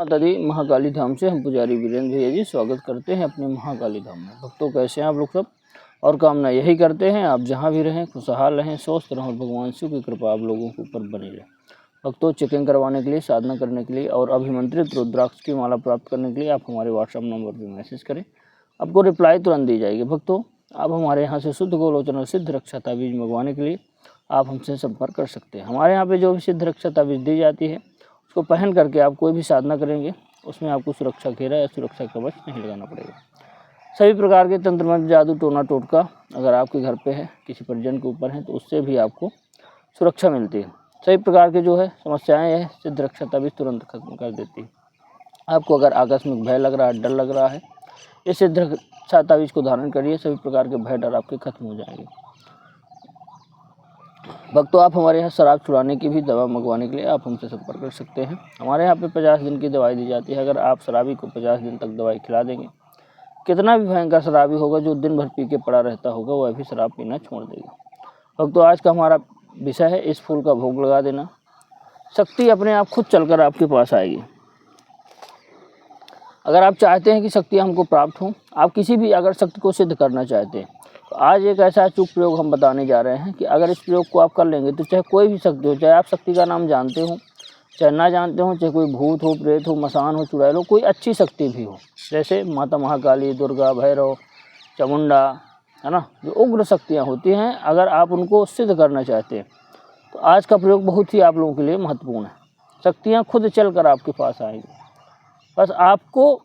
माता दी महाकाली धाम से हम पुजारी वीरेंद्र भैया जी स्वागत करते हैं अपने महाकाली धाम में। भक्तों कैसे हैं आप लोग सब, और कामना यही करते हैं आप जहां भी रहें खुशहाल रहें, स्वस्थ रहें और भगवान शिव की कृपा आप लोगों के ऊपर बनी रहे। भक्तों चेकिंग करवाने के लिए, साधना करने के लिए और अभिमंत्रित रुद्राक्ष की माला प्राप्त करने के लिए आप हमारे व्हाट्सएप नंबर पर मैसेज करें, आपको रिप्लाई तुरंत दी जाएगी। भक्तों आप हमारे यहाँ से शुद्ध गोलोचन और सिद्ध रक्षा ताबीज मंगवाने के लिए आप हमसे संपर्क कर सकते हैं। हमारे यहाँ पे जो भी सिद्ध रक्षा ताबीज दी जाती है उसको पहन करके आप कोई भी साधना करेंगे उसमें आपको सुरक्षा घेरा या सुरक्षा कवच नहीं लगाना पड़ेगा। सभी प्रकार के तंत्र मंत्र, जादू, टोना टोटका अगर आपके घर पे है, किसी परिजन के ऊपर है, तो उससे भी आपको सुरक्षा मिलती है। सभी प्रकार के जो है समस्याएं है सिद्ध रक्षा ताबीज तुरंत खत्म कर देती है। आपको अगर आकस्मिक भय लग रहा है, डर लग रहा है, ये सिद्ध रक्षा ताबीज को धारण करिए, सभी प्रकार के भय डर आपके खत्म हो जाएंगे। भक्तों आप हमारे यहाँ शराब छुड़ाने की भी दवा मंगवाने के लिए आप हमसे संपर्क कर सकते हैं। हमारे यहाँ पे 50 दिन की दवाई दी जाती है। अगर आप शराबी को 50 दिन तक दवाई खिला देंगे, कितना भी भयंकर शराबी होगा जो दिन भर पी के पड़ा रहता होगा वह भी शराब पीना छोड़ देगा। भक्तों आज का हमारा विषय है इस फूल का भोग लगा देना। शक्ति अपने आप खुद चलकर आपके पास आएगी। अगर आप चाहते हैं कि शक्ति हमको प्राप्त हो, आप किसी भी अगर शक्ति को सिद्ध करना चाहते हैं, तो आज एक ऐसा अचूक प्रयोग हम बताने जा रहे हैं कि अगर इस प्रयोग को आप कर लेंगे तो चाहे कोई भी शक्ति हो, चाहे आप शक्ति का नाम जानते हो चाहे ना जानते हो, चाहे कोई भूत हो, प्रेत हो, मसान हो, चुड़ैल हो, कोई अच्छी शक्ति भी हो, जैसे माता महाकाली, दुर्गा, भैरव, चामुंडा, है ना, जो उग्र शक्तियाँ होती हैं, अगर आप उनको सिद्ध करना चाहते हैं तो आज का प्रयोग बहुत ही आप लोगों के लिए महत्वपूर्ण है। शक्तियाँ खुद चल कर आपके पास आएंगी। बस आपको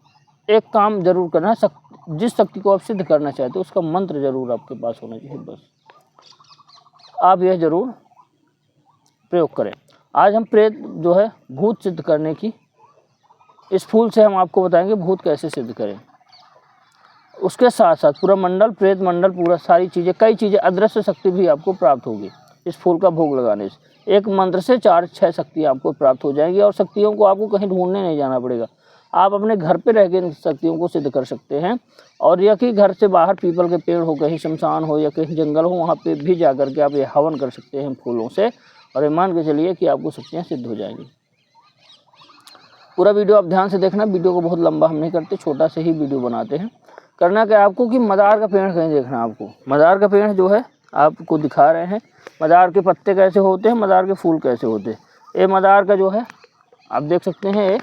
एक काम जरूर करना है, जिस शक्ति को आप सिद्ध करना चाहते हो उसका मंत्र जरूर आपके पास होना चाहिए। बस आप यह जरूर प्रयोग करें। आज हम प्रेत जो है भूत सिद्ध करने की इस फूल से हम आपको बताएंगे भूत कैसे सिद्ध करें। उसके साथ साथ पूरा मंडल, प्रेत मंडल, पूरा सारी चीज़ें, कई चीज़ें, अदृश्य शक्ति भी आपको प्राप्त होगी इस फूल का भोग लगाने से। एक मंत्र से 4-6 शक्तियाँ आपको प्राप्त हो जाएंगी और शक्तियों को आपको कहीं ढूंढने नहीं जाना पड़ेगा। आप अपने घर पे रह के इन शक्तियों को सिद्ध कर सकते हैं। और यह कि घर से बाहर पीपल के पेड़ हो, कहीं शमशान हो या कहीं जंगल हो, वहाँ पे भी जा कर के आप ये हवन कर सकते हैं फूलों से, और ये मान के चलिए कि आपको शक्तियाँ सिद्ध हो जाएंगी। पूरा वीडियो आप ध्यान से देखना। वीडियो को बहुत लंबा हम नहीं करते, छोटा से ही वीडियो बनाते हैं। करना क्या आपको कि मदार का पेड़ कहीं देखना। आपको मदार का पेड़ जो है आपको दिखा रहे हैं, मदार के पत्ते कैसे होते हैं, मदार के फूल कैसे होते हैं। ये मदार का जो है आप देख सकते हैं, ये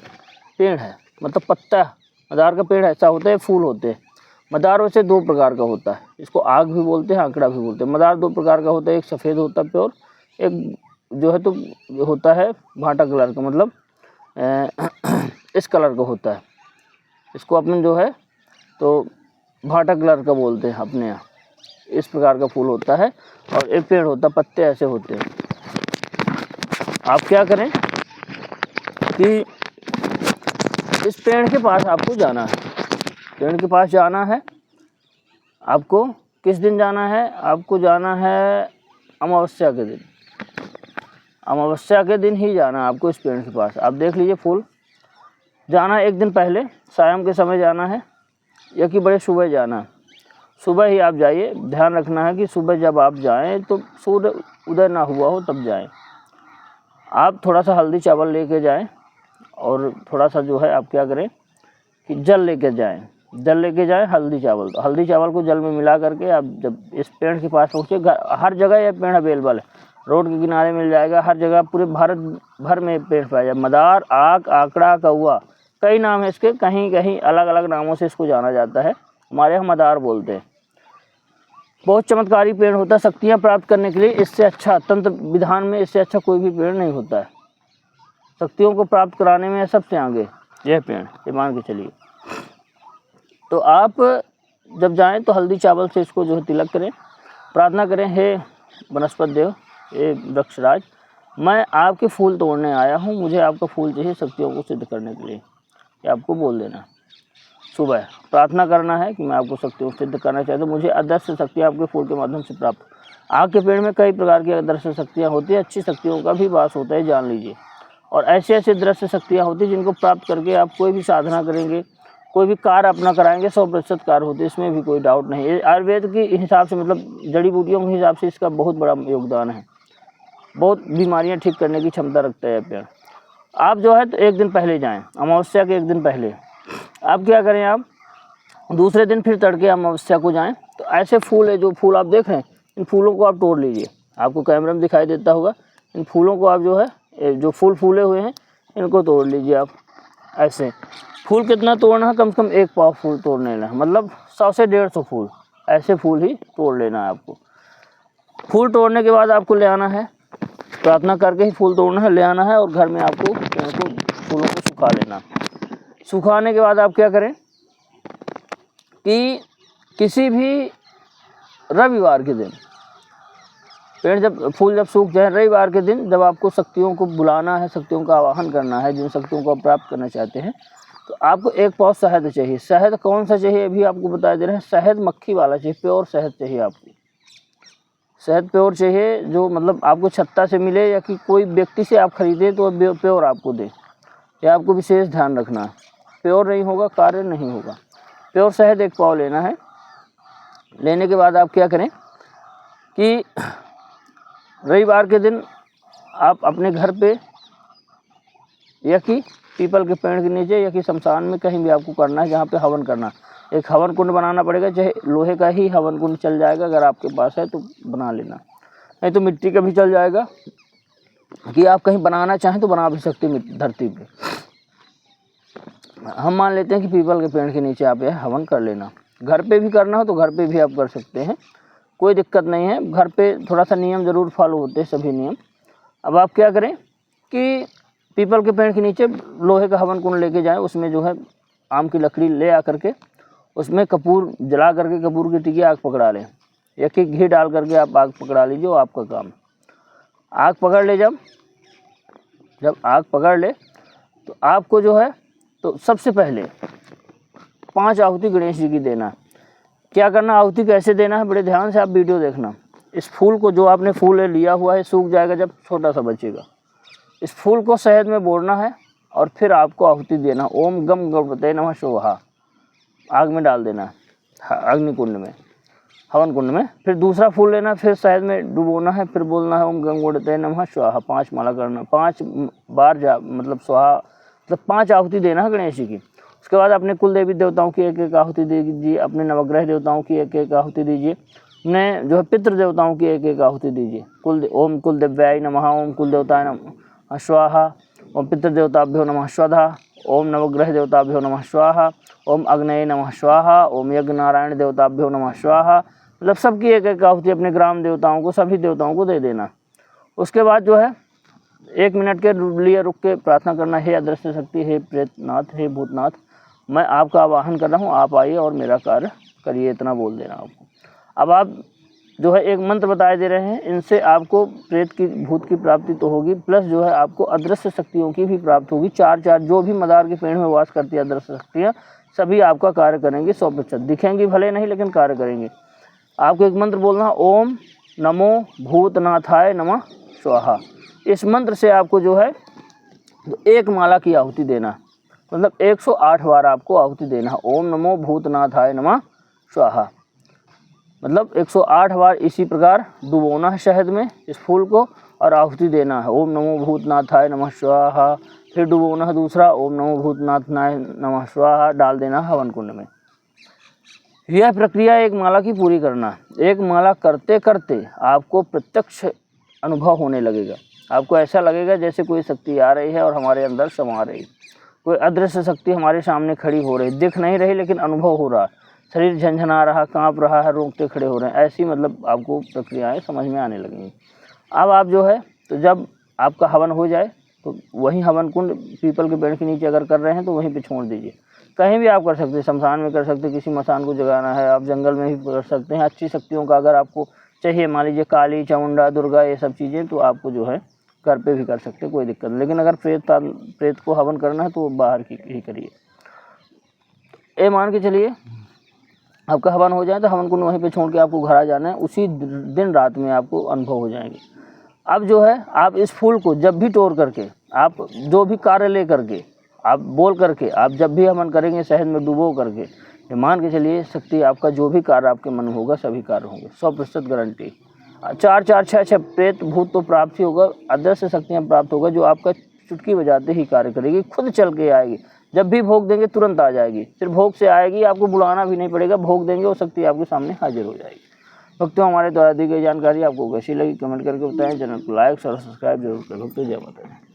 पेड़ है, मतलब पत्ता मदार का पेड़ ऐसा होता है, फूल होते हैं। मदार वैसे 2 प्रकार का होता है, इसको आग भी बोलते हैं, आंकड़ा भी बोलते हैं। मदार 2 प्रकार का होता है, एक सफ़ेद होता है प्योर, एक जो है तो होता है भाटा कलर का, मतलब इस कलर का होता है। इसको अपने जो है तो भाटा कलर का बोलते हैं अपने यहाँ। इस प्रकार का फूल होता है और एक पेड़ होता है, पत्ते ऐसे होते हैं। आप क्या करें कि इस पेड़ के पास आपको जाना है। पेड़ के पास जाना है आपको। किस दिन जाना है? आपको जाना है अमावस्या के दिन। अमावस्या के दिन ही जाना है आपको इस पेड़ के पास। आप देख लीजिए फूल जाना है, एक दिन पहले शाम के समय जाना है या कि बड़े सुबह जाना है। सुबह ही आप जाइए। ध्यान रखना है कि सुबह जब आप जाएं तो सूर्य उदय ना हुआ हो तब जाएं। आप थोड़ा सा हल्दी चावल लेके जाएं और थोड़ा सा जो है आप क्या करें कि जल लेके जाएं। जल लेके जाएं, हल्दी चावल को जल में मिला करके आप जब इस पेड़ के पास पहुँचे, हर जगह यह पेड़ अवेलेबल है, रोड के किनारे मिल जाएगा, हर जगह पूरे भारत भर में पेड़ पाया जाए। मदार, आक, आंकड़ा, कौआ, कई नाम है इसके, कहीं कहीं अलग अलग नामों से इसको जाना जाता है। हमारे यहाँ मदार बोलते हैं। बहुत चमत्कारी पेड़ होता है शक्तियाँ प्राप्त करने के लिए। इससे अच्छा तंत्र विधान में इससे अच्छा कोई भी पेड़ नहीं होता है। शक्तियों को प्राप्त कराने में सबसे आगे यह पेड़, ये मान के चलिए। तो आप जब जाएं तो हल्दी चावल से इसको जो है तिलक करें, प्रार्थना करें, हे वनस्पति देव, हे वृक्षराज, मैं आपके फूल तोड़ने आया हूँ, मुझे आपका फूल चाहिए शक्तियों को सिद्ध करने के लिए। ये आपको बोल देना। सुबह प्रार्थना करना है कि मैं आपको शक्तियों को सिद्ध करना चाहता हूँ, मुझे अदृश्य शक्ति आपके फूल के माध्यम से प्राप्त। आग के पेड़ में कई प्रकार की अदृश्य शक्तियाँ होती है, अच्छी शक्तियों का भी वास होता है, जान लीजिए। और ऐसे ऐसे दृश्य शक्तियाँ होती हैं जिनको प्राप्त करके आप कोई भी साधना करेंगे, कोई भी कार्य अपना कराएंगे, 100% कार्य होते हैं, इसमें भी कोई डाउट नहीं है। आयुर्वेद के हिसाब से, मतलब जड़ी बूटियों के हिसाब से इसका बहुत बड़ा योगदान है। बहुत बीमारियां ठीक करने की क्षमता रखता है पेड़। आप जो है तो एक दिन पहले जाएं, अमावस्या के एक दिन पहले। आप क्या करें, आप दूसरे दिन फिर तड़के अमावस्या को जाएं। तो ऐसे फूल है, जो फूल आप देख रहे हैं, इन फूलों को आप तोड़ लीजिए। आपको कैमरे में दिखाई देता होगा, इन फूलों को आप जो है, जो फूल फूले हुए हैं इनको तोड़ लीजिए। आप ऐसे फूल कितना तोड़ना है, कम से कम 1 पाव फूल तोड़ लेना है, मतलब 100 से 150 फूल, ऐसे फूल ही तोड़ लेना है आपको। फूल तोड़ने के बाद आपको ले आना है, प्रार्थना करके ही फूल तोड़ना है, ले आना है और घर में आपको फूलों को सुखा लेना। सुखाने के बाद आप क्या करें कि किसी भी रविवार के दिन, फूल जब सूख जाए, रविवार के दिन जब आपको शक्तियों को बुलाना है, शक्तियों का आवाहन करना है, जिन शक्तियों को आप प्राप्त करना चाहते हैं, तो आपको 1 पाव शहद चाहिए। शहद कौन सा चाहिए अभी आपको बता दे रहे हैं, शहद मक्खी वाला चाहिए, प्योर शहद चाहिए आपको। शहद प्योर चाहिए, जो मतलब आपको छत्ता से मिले या कि कोई व्यक्ति से आप खरीदे तो प्योर आपको दे, या आपको विशेष ध्यान रखना है। प्योर नहीं होगा कार्य नहीं होगा। प्योर शहद 1 पाव लेना है। लेने के बाद आप क्या करें कि रविवार के दिन आप अपने घर पे या कि पीपल के पेड़ के नीचे या कि शमशान में कहीं भी आपको करना है, जहाँ पे हवन करना। एक हवन कुंड बनाना पड़ेगा, चाहे लोहे का ही हवन कुंड चल जाएगा, अगर आपके पास है तो बना लेना, नहीं तो मिट्टी का भी चल जाएगा। कि आप कहीं बनाना चाहें तो बना भी सकते हैं धरती पे। हम मान लेते हैं कि पीपल के पेड़ के नीचे आप यह हवन कर लेना। घर पे भी करना हो तो घर पे भी आप कर सकते हैं, कोई दिक्कत नहीं है। घर पे थोड़ा सा नियम ज़रूर फॉलो होते हैं, सभी नियम। अब आप क्या करें कि पीपल के पेड़ के नीचे लोहे का हवन कुंड लेके जाएं, उसमें जो है आम की लकड़ी ले आ करके उसमें कपूर जला करके, कपूर की टिकी आग पकड़ा लें, या कि घी डाल करके आप आग पकड़ा लीजिए, वो आपका काम। आग पकड़ ले, जब आग पकड़ ले तो आपको जो है तो सबसे पहले 5 आहुति गणेश जी की देना। क्या करना, आहुति कैसे देना है, बड़े ध्यान से आप वीडियो देखना। इस फूल को, जो आपने फूल लिया हुआ है, सूख जाएगा जब छोटा सा बचेगा, इस फूल को शहद में बोड़ना है और फिर आपको आहुति देना। ओम गम गणपते नमः स्वाहा आग में डाल देना है, अग्नि कुंड में, हवन कुंड में। फिर दूसरा फूल लेना, फिर शहद में डुबोना है, फिर बोलना है ओम गम गणपते नमः स्वाहा। 5 माला करना, 5 बार मतलब स्वाहा, मतलब 5 आहुति देना है गणेश जी की। उसके बाद अपने कुल देवी देवताओं की 1-1 आहुति दीजिए, अपने नवग्रह देवताओं की 1-1 आहुति दीजिए, अपने जो है पितृ देवताओं की 1-1 आहुति दीजिए। ओम कुल देव्याय नमः, ओम कुल देवताय नमः स्वाहा, ओम पितृदेवताभ्यो नमः स्वधा, ओम नवग्रह देवताभ्यो नमः स्वाहा, ओम अग्नये नमः स्वाहा, ओम यज्ञ नारायण देवताभ्यो नमः स्वाहा। मतलब सबकी 1-1 आहुति अपने ग्राम देवताओं को, सभी देवताओं को दे देना। उसके बाद जो है 1 मिनट के लिए रुक के प्रार्थना करना, हे अदृश्य शक्ति, हे प्रेतनाथ, हे भूतनाथ, मैं आपका आवाहन कर रहा हूँ, आप आइए और मेरा कार्य करिए, इतना बोल देना आपको। अब आप जो है एक मंत्र बताए दे रहे हैं, इनसे आपको प्रेत की, भूत की प्राप्ति तो होगी, प्लस जो है आपको अदृश्य शक्तियों की भी प्राप्ति होगी। 4 जो भी मदार के पेड़ में वास करती है अदृश्य शक्तियाँ, सभी आपका कार्य करेंगी 100%। दिखेंगी भले नहीं, लेकिन कार्य करेंगे। आपको एक मंत्र बोलना, ओम नमो भूतनाथाय नमः स्वाहा। इस मंत्र से आपको जो है 1 माला की आहुति देना, मतलब 108 बार आपको आहुति देना है। ओम नमो भूतनाथाय नमः स्वाहा, मतलब 108 बार इसी प्रकार डुबोना है शहद में इस फूल को और आहुति देना है। ओम नमो भूतनाथाय नमः स्वाहा, फिर डुबोना है दूसरा, ओम नमो भूतनाथाय नमः स्वाहा, डाल देना है हवन कुंड में। यह प्रक्रिया 1 माला की पूरी करना। 1 माला करते करते आपको प्रत्यक्ष अनुभव होने लगेगा। आपको ऐसा लगेगा जैसे कोई शक्ति आ रही है और हमारे अंदर समा रही, कोई अदृश्य शक्ति हमारे सामने खड़ी हो रही, दिख नहीं रही लेकिन अनुभव हो रहा, शरीर झंझना रहा, कांप रहा है, रोंगटे खड़े हो रहे हैं। ऐसी मतलब आपको प्रक्रियाएं समझ में आने लगेंगी। अब आप जो है तो जब आपका हवन हो जाए तो वहीं हवन कुंड पीपल के पेड़ के नीचे अगर कर रहे हैं तो वहीं पे छोड़ दीजिए। कहीं भी आप कर सकते हैं, शमशान में कर सकते हैं, किसी मसान को जगाना है आप जंगल में भी कर सकते हैं। अच्छी शक्तियों का अगर आपको चाहिए, मान लीजिए काली, चामुंडा, दुर्गा, ये सब चीज़ें, तो आपको जो है घर पे भी कर सकते हैं, कोई दिक्कत नहीं। लेकिन अगर प्रेत को हवन करना है तो बाहर की ही करिए। ये मान के चलिए आपका हवन हो जाए तो हवन कुंड वहीं पे छोड़ के आपको घर आ जाना है। उसी दिन रात में आपको अनुभव हो जाएंगे। अब जो है आप इस फूल को जब भी तोड़ करके, आप जो भी कार्य ले करके, आप बोल करके, आप जब भी हवन करेंगे शहद में डुबो करके, ये मान के चलिए शक्ति आपका जो भी कार्य आपके मन में होगा सभी कार्य होंगे, 100% गारंटी। 4 6 प्रेत भूत तो प्राप्त ही होगा, अदृश्य शक्तियाँ प्राप्त होगा, जो आपका चुटकी बजाते ही कार्य करेगी, खुद चल के आएगी। जब भी भोग देंगे तुरंत आ जाएगी, सिर्फ भोग से आएगी, आपको बुलाना भी नहीं पड़ेगा, भोग देंगे वो शक्ति आपके सामने हाजिर हो जाएगी। भक्तों, हमारे द्वारा दी गई जानकारी आपको कैसी लगी कमेंट करके बताएं। चैनल को लाइक और सब्सक्राइब जरूर करें। भक्तों, जय माता दी।